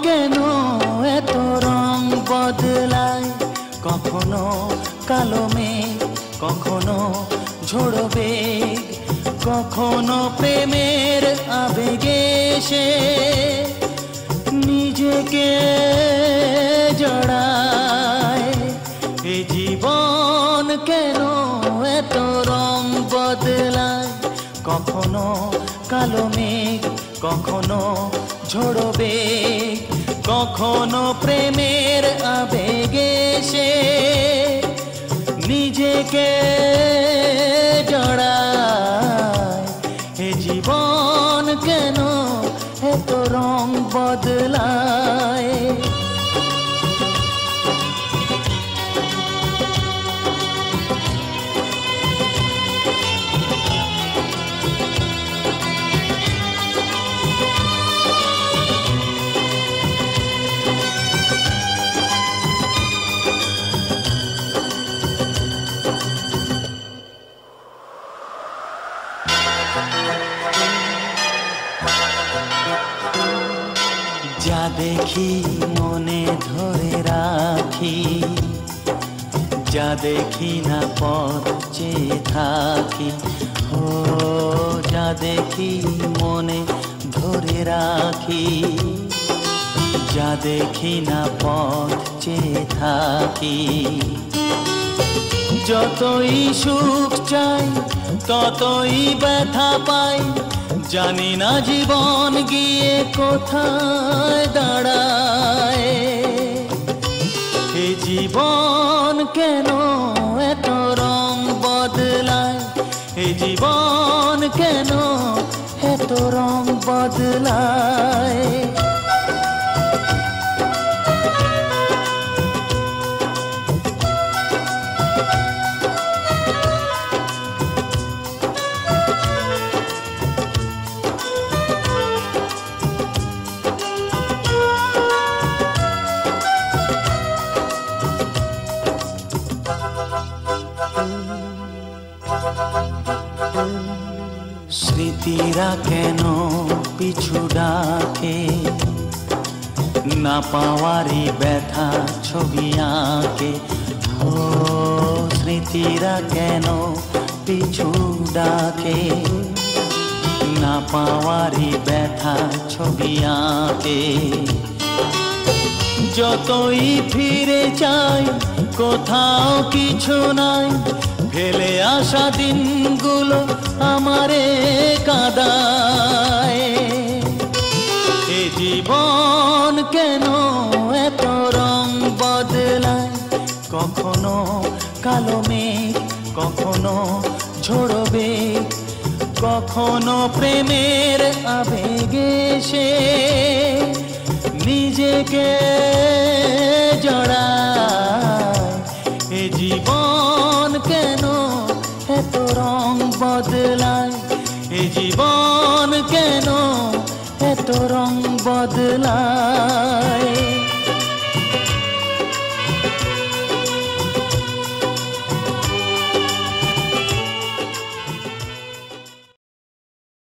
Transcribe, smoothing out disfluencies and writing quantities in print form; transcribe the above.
কেন এত রং বদলায়, কখনো কালো মেঘ, কখনো ঝোড়ো বেগ, কখনো প্রেমের আবেগে সে নিজেকে জড়ায়। এ জীবন কেন এত রং বদলায়, কখনো কালো মেঘ, কখনো ঝোড়ো বেগ, কখনো প্রেমের আবেগে সে নিজেকে জড়ায়। এ জীবন কেন এত রং বদলায়। যা দেখি মনে ধরে রাখি, যা দেখি না পথ চেয়ে থাকি। ও যা দেখি মনে ধরে রাখি, যা দেখি না পথ চেয়ে থাকি। যতই সুখ চাই ততই ব্যথা পাই, জানি না জীবন গিয়ে কোথায় দাঁড়ায়। এ জীবন কেন এত রং বদলায়, এ জীবন কেন এত রং বদলায়। স্মৃতিরা কেন পিছু ডাকে, না পাওয়ারই ব্যথা ছবি আঁকে। ও স্মৃতিরা কেন পিছু ডাকে, না পাওয়ারই ব্যথা ছবি আঁকে। যতই ফিরে চাই কোথাও কিছু নাই, ফেলে আসা দিনগুলো আমারে কাঁদায়। এ জীবন কেন এত রং বদলায়, কখনো কালো মেঘ, কখনো ঝোড়ো বেগ, কখনো প্রেমের আবেগে সে নিজেকে জড়ায়। এ জীবন কেন এত রং বদলায়, এ জীবন কেন এত রং বদলায়।